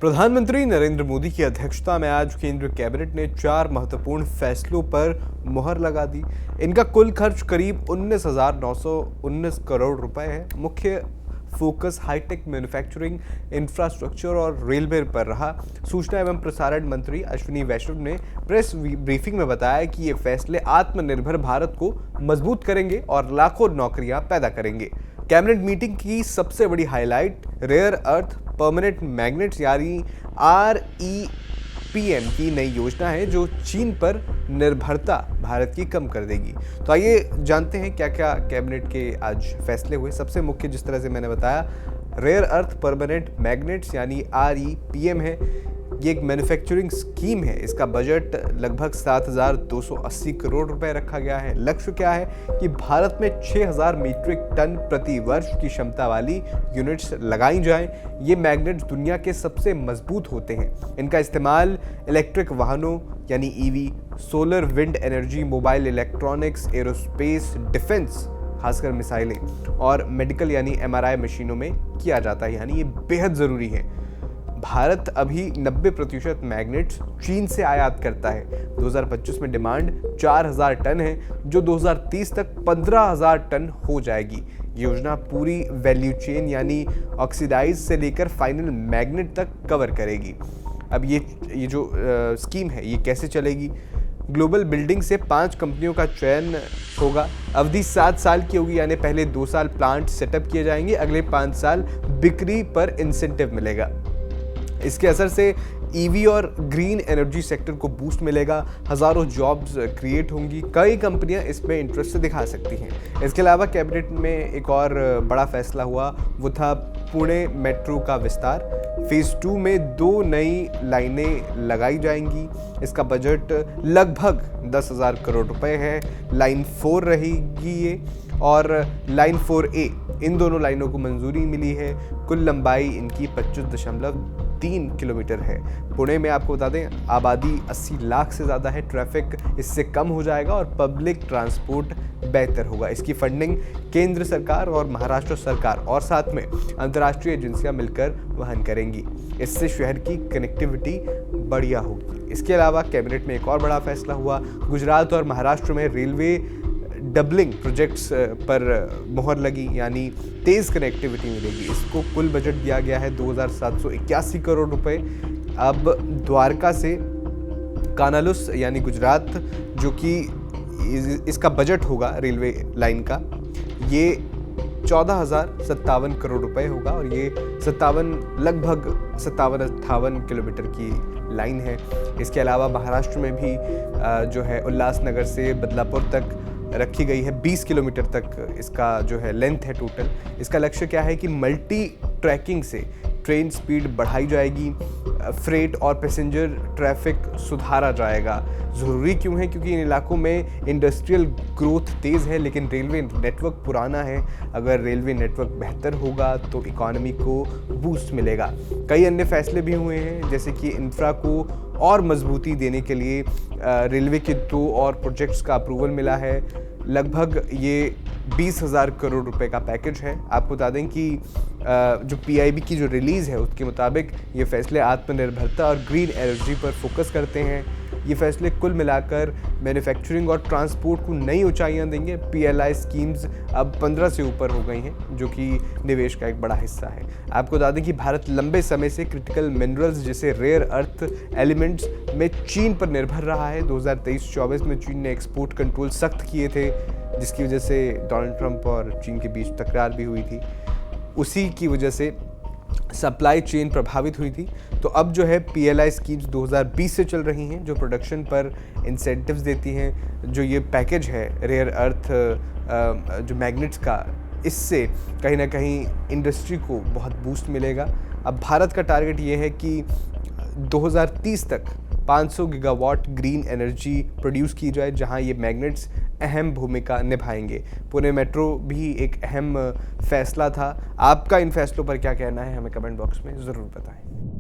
प्रधानमंत्री नरेंद्र मोदी की अध्यक्षता में आज केंद्र कैबिनेट ने 4 महत्वपूर्ण फैसलों पर मुहर लगा दी। इनका कुल खर्च करीब 19,919 करोड़ रुपए है। मुख्य फोकस हाईटेक मैन्युफैक्चरिंग, इंफ्रास्ट्रक्चर और रेलवे पर रहा। सूचना एवं प्रसारण मंत्री अश्विनी वैष्णव ने प्रेस ब्रीफिंग में बताया कि ये फैसले आत्मनिर्भर भारत को मजबूत करेंगे और लाखों नौकरियां पैदा करेंगे। कैबिनेट मीटिंग की सबसे बड़ी highlight rare earth permanent magnets यानी REPM की नई योजना है, जो चीन पर निर्भरता भारत की कम कर देगी। तो आइए जानते हैं क्या क्या कैबिनेट के आज फैसले हुए। सबसे मुख्य, जिस तरह से मैंने बताया, रेयर अर्थ परमानेंट मैग्नेट्स यानी REPM है। ये एक मैन्युफैक्चरिंग स्कीम है। इसका बजट लगभग 7,280 करोड़ रुपए रखा गया है। लक्ष्य क्या है कि भारत में 6,000 मीट्रिक टन प्रति वर्ष की क्षमता वाली यूनिट्स लगाई जाएं। ये मैग्नेट्स दुनिया के सबसे मजबूत होते हैं। इनका इस्तेमाल इलेक्ट्रिक वाहनों यानी EV, solar wind energy, mobile electronics, aerospace, defence खासकर मिसाइलें और मेडिकल यानी MRI मशीनों में किया जाता है, यानी ये बेहद ज़रूरी है। भारत अभी 90% मैग्नेट्स चीन से आयात करता है। 2025 में डिमांड 4,000 टन है, जो 2030 तक 15,000 टन हो जाएगी। योजना पूरी वैल्यू चेन यानी ऑक्सीडाइज से लेकर फाइनल मैग्नेट तक कवर करेगी। अब ये जो स्कीम है, ये कैसे चलेगी? ग्लोबल बिल्डिंग से 5 कंपनियों का चयन होगा। अवधि 7 साल की होगी, यानी पहले 2 साल प्लांट सेटअप किए जाएंगे, अगले 5 साल बिक्री पर इंसेंटिव मिलेगा। इसके असर से EV और ग्रीन एनर्जी सेक्टर को बूस्ट मिलेगा। हजारों जॉब्स क्रिएट होंगी। कई कंपनियां इसमें इंटरेस्ट दिखा सकती हैं। इसके अलावा कैबिनेट में एक और बड़ा फैसला हुआ, वो था पुणे मेट्रो का विस्तार। फेज 2 में 2 नई लाइनें लगाई जाएंगी। इसका बजट लगभग 10,000 करोड़ रुपए है। लाइन 4 रहेगी ये, और लाइन 4A, इन दोनों लाइनों को मंजूरी मिली है। कुल लंबाई इनकी 25.3 किलोमीटर है। पुणे में आपको बता दें, आबादी 80 लाख से ज़्यादा है। ट्रैफिक इससे कम हो जाएगा और पब्लिक ट्रांसपोर्ट बेहतर होगा। इसकी फंडिंग केंद्र सरकार और महाराष्ट्र सरकार और साथ में अंतर्राष्ट्रीय एजेंसियां मिलकर वहन करेंगी। इससे शहर की कनेक्टिविटी बढ़िया होगी। इसके अलावा कैबिनेट में एक और बड़ा फैसला हुआ। गुजरात और महाराष्ट्र में रेलवे डबलिंग प्रोजेक्ट्स पर मुहर लगी, यानी तेज़ कनेक्टिविटी मिलेगी। इसको कुल बजट दिया गया है 2,781 करोड़ रुपए। अब द्वारका से कानालुस यानी गुजरात, जो कि इसका बजट होगा रेलवे लाइन का, ये 14,057 करोड़ रुपए होगा और ये लगभग 57-58 किलोमीटर की लाइन है। इसके अलावा महाराष्ट्र में भी जो है उल्लासनगर से बदलापुर तक रखी गई है। 20 किलोमीटर तक इसका जो है लेंथ है टोटल। इसका लक्ष्य क्या है कि मल्टी ट्रैकिंग से ट्रेन स्पीड बढ़ाई जाएगी, फ्रेट और पैसेंजर ट्रैफिक सुधारा जाएगा। ज़रूरी क्यों है? क्योंकि इन इलाकों में इंडस्ट्रियल ग्रोथ तेज़ है, लेकिन रेलवे नेटवर्क पुराना है। अगर रेलवे नेटवर्क बेहतर होगा तो इकॉनमी को बूस्ट मिलेगा। कई अन्य फैसले भी हुए हैं, जैसे कि इंफ्रा को और मजबूती देने के लिए रेलवे के 2 और प्रोजेक्ट्स का अप्रूवल मिला है। लगभग ये 20,000 करोड़ रुपए का पैकेज है। आपको बता दें कि जो PIB की जो रिलीज़ है, उसके मुताबिक ये फैसले आत्मनिर्भरता और ग्रीन एनर्जी पर फोकस करते हैं। ये फैसले कुल मिलाकर मैन्युफैक्चरिंग और ट्रांसपोर्ट को नई ऊंचाइयां देंगे। PLI स्कीम्स अब 15 से ऊपर हो गई हैं, जो कि निवेश का एक बड़ा हिस्सा है। आपको बता दें कि भारत लंबे समय से क्रिटिकल मिनरल्स जैसे रेयर अर्थ एलिमेंट्स में चीन पर निर्भर रहा है। 2023-24 में चीन ने एक्सपोर्ट कंट्रोल सख्त किए थे, जिसकी वजह से डोनाल्ड ट्रंप और चीन के बीच तकरार भी हुई थी। उसी की वजह से सप्लाई चेन प्रभावित हुई थी। तो अब जो है PLI स्कीम्स 2020 से चल रही हैं, जो प्रोडक्शन पर इंसेंटिव्स देती हैं। जो ये पैकेज है रेयर अर्थ जो मैग्नेट्स का, इससे कहीं ना कहीं इंडस्ट्री को बहुत बूस्ट मिलेगा। अब भारत का टारगेट ये है कि 2030 तक 500 गीगावाट ग्रीन एनर्जी प्रोड्यूस की जाए, जहां ये मैग्नेट्स अहम भूमिका निभाएंगे। पुणे मेट्रो भी एक अहम फैसला था। आपका इन फैसलों पर क्या कहना है, हमें कमेंट बॉक्स में ज़रूर बताएं।